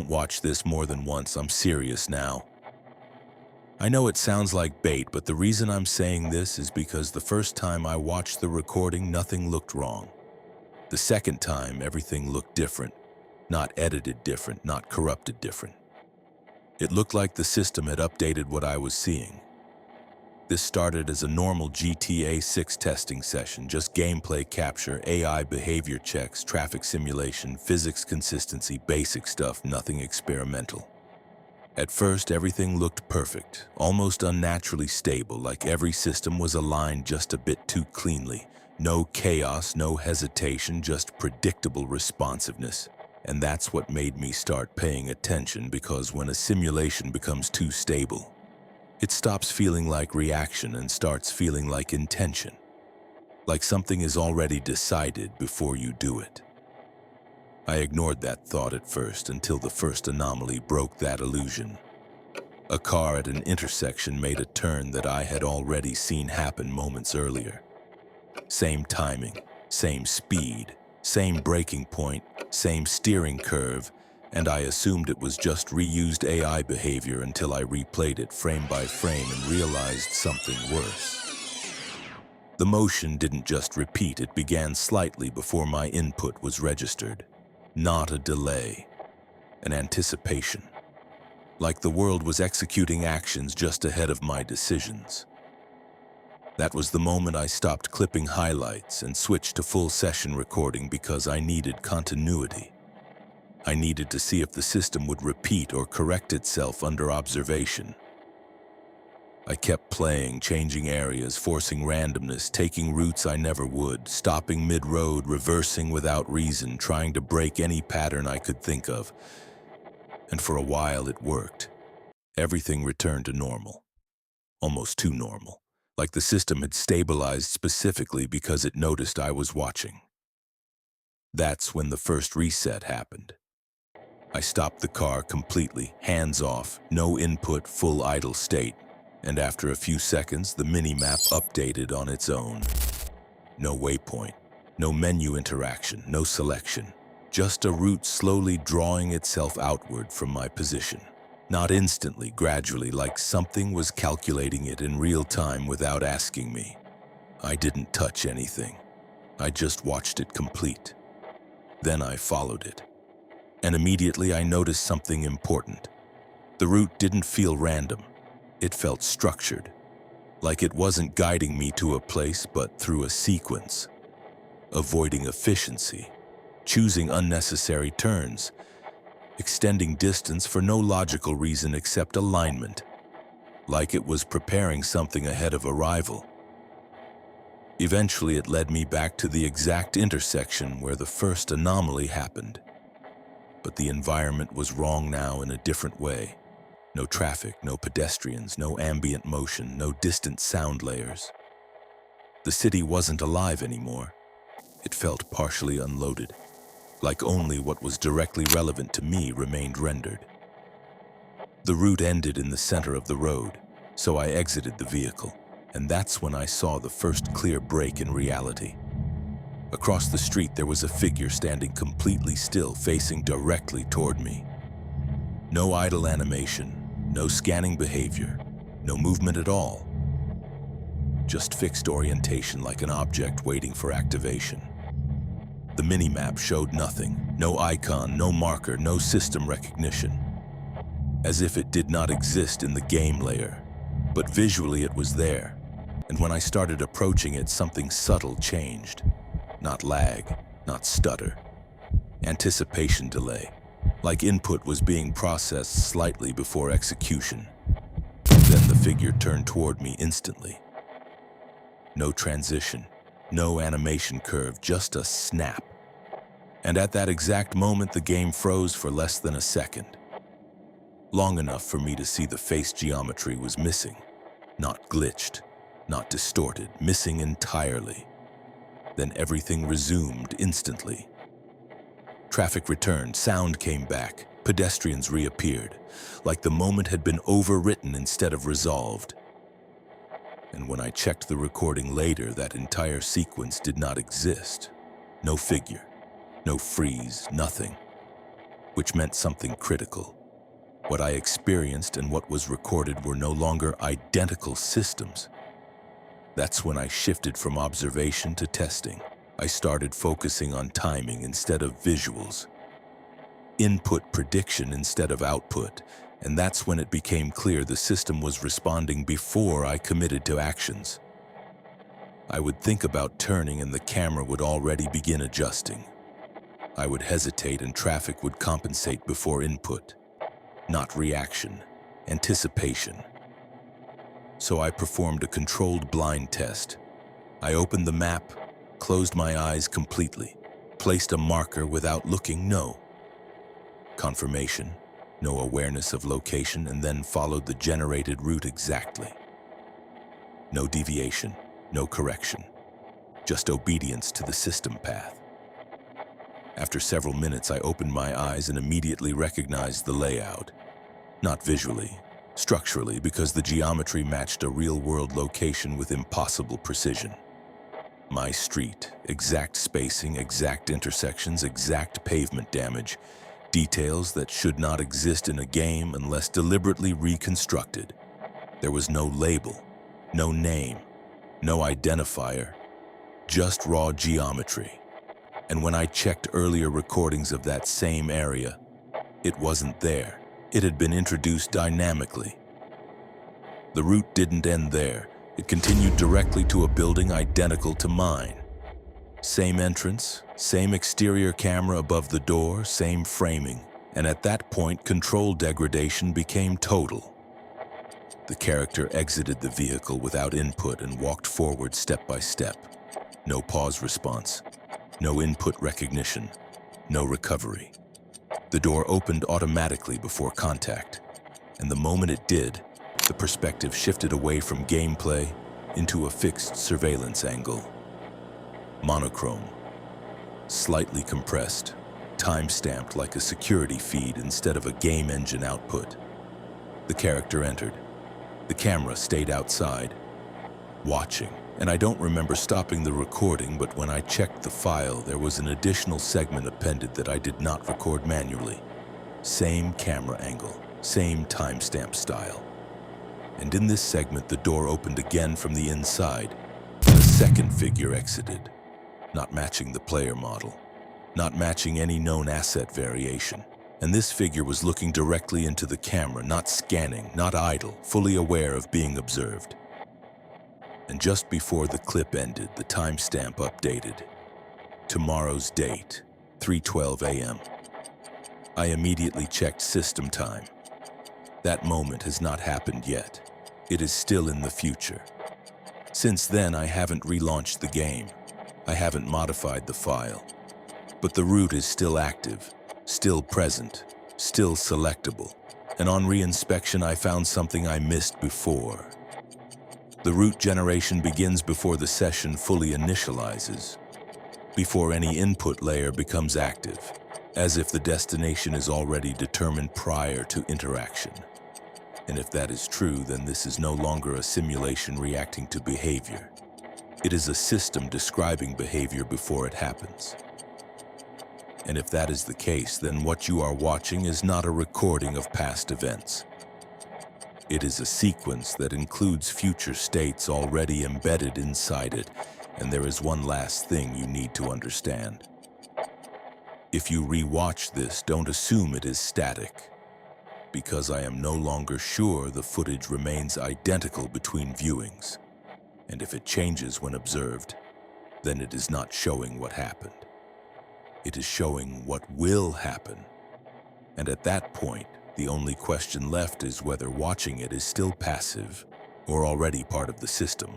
don't watch this more than once. I'm serious now. I know it sounds like bait, but the reason I'm saying this is because the first time I watched the recording, nothing looked wrong. The second time, everything looked different. Not edited different, not corrupted different. It looked like the system had updated what I was seeing. This started as a normal GTA 6 testing session, just gameplay capture, AI behavior checks, traffic simulation, physics consistency, basic stuff, nothing experimental. At first, everything looked perfect, almost unnaturally stable, like every system was aligned just a bit too cleanly. No chaos, no hesitation, just predictable responsiveness. And that's what made me start paying attention, because when a simulation becomes too stable, it stops feeling like reaction and starts feeling like intention. Like something is already decided before you do it. I ignored that thought at first until the first anomaly broke that illusion. A car at an intersection made a turn that I had already seen happen moments earlier. Same timing, same speed, same braking point, same steering curve, and I assumed it was just reused AI behavior until I replayed it frame by frame and realized something worse. The motion didn't just repeat, it began slightly before my input was registered. Not a delay, an anticipation. Like the world was executing actions just ahead of my decisions. That was the moment I stopped clipping highlights and switched to full session recording because I needed continuity. I needed to see if the system would repeat or correct itself under observation. I kept playing, changing areas, forcing randomness, taking routes I never would, stopping mid-road, reversing without reason, trying to break any pattern I could think of. And for a while it worked. Everything returned to normal. Almost too normal. Like the system had stabilized specifically because it noticed I was watching. That's when the first reset happened. I stopped the car completely, hands off, no input, full idle state. And after a few seconds, the mini-map updated on its own. No waypoint, no menu interaction, no selection. Just a route slowly drawing itself outward from my position. Not instantly, gradually, like something was calculating it in real time without asking me. I didn't touch anything. I just watched it complete. Then I followed it. And immediately I noticed something important. The route didn't feel random. It felt structured, like it wasn't guiding me to a place but through a sequence. Avoiding efficiency, choosing unnecessary turns, extending distance for no logical reason except alignment, like it was preparing something ahead of arrival. Eventually it led me back to the exact intersection where the first anomaly happened. But the environment was wrong now in a different way. No traffic, no pedestrians, no ambient motion, no distant sound layers. The city wasn't alive anymore. It felt partially unloaded, like only what was directly relevant to me remained rendered. The route ended in the center of the road, so I exited the vehicle, and that's when I saw the first clear break in reality. Across the street there was a figure standing completely still, facing directly toward me. No idle animation. No scanning behavior, no movement at all. Just fixed orientation like an object waiting for activation. The minimap showed nothing, no icon, no marker, no system recognition. As if it did not exist in the game layer, but visually it was there. And when I started approaching it, something subtle changed. Not lag, not stutter. Anticipation delay. Like input was being processed slightly before execution. Then the figure turned toward me instantly. No transition, no animation curve, just a snap. And at that exact moment, the game froze for less than a second. Long enough for me to see the face geometry was missing. Not glitched, not distorted, missing entirely. Then everything resumed instantly. Traffic returned, sound came back, pedestrians reappeared, like the moment had been overwritten instead of resolved. And when I checked the recording later, that entire sequence did not exist. No figure, no freeze, nothing. which meant something critical. What I experienced and what was recorded were no longer identical systems. That's when I shifted from observation to testing. I started focusing on timing instead of visuals, input prediction instead of output, and that's when it became clear the system was responding before I committed to actions. I would think about turning and the camera would already begin adjusting. I would hesitate and traffic would compensate before input. Not reaction, anticipation. So I performed a controlled blind test. I opened the map, closed my eyes completely, placed a marker without looking, no confirmation, no awareness of location, and then followed the generated route exactly. No deviation, no correction, just obedience to the system path. After several minutes, I opened my eyes and immediately recognized the layout. Not visually, structurally, because the geometry matched a real-world location with impossible precision. My street, exact spacing, exact intersections, exact pavement damage, details that should not exist in a game unless deliberately reconstructed. There was no label, no name, no identifier, just raw geometry. And when I checked earlier recordings of that same area, it wasn't there. It had been introduced dynamically. The route didn't end there. It continued directly to a building identical to mine. Same entrance, same exterior camera above the door, same framing. And at that point, control degradation became total. The character exited the vehicle without input and walked forward step by step. No pause response, no input recognition, no recovery. The door opened automatically before contact, and the moment it did, the perspective shifted away from gameplay into a fixed surveillance angle. Monochrome, slightly compressed, time-stamped like a security feed instead of a game engine output. The character entered. The camera stayed outside, watching, and I don't remember stopping the recording, but when I checked the file, there was an additional segment appended that I did not record manually. Same camera angle, same timestamp style. And in this segment, the door opened again from the inside. A second figure exited, not matching the player model, not matching any known asset variation. And this figure was looking directly into the camera, not scanning, not idle, fully aware of being observed. And just before the clip ended, the timestamp updated. Tomorrow's date, 3:12 a.m. I immediately checked system time. That moment has not happened yet. It is still in the future. Since then, I haven't relaunched the game. I haven't modified the file. But the route is still active, still present, still selectable. And on reinspection, I found something I missed before. The route generation begins before the session fully initializes, before any input layer becomes active, as if the destination is already determined prior to interaction. And if that is true, then this is no longer a simulation reacting to behavior. It is a system describing behavior before it happens. And if that is the case, then what you are watching is not a recording of past events. It is a sequence that includes future states already embedded inside it, and there is one last thing you need to understand. If you re-watch this, don't assume it is static, because I am no longer sure the footage remains identical between viewings. And if it changes when observed, then it is not showing what happened. It is showing what will happen. And at that point, the only question left is whether watching it is still passive or already part of the system.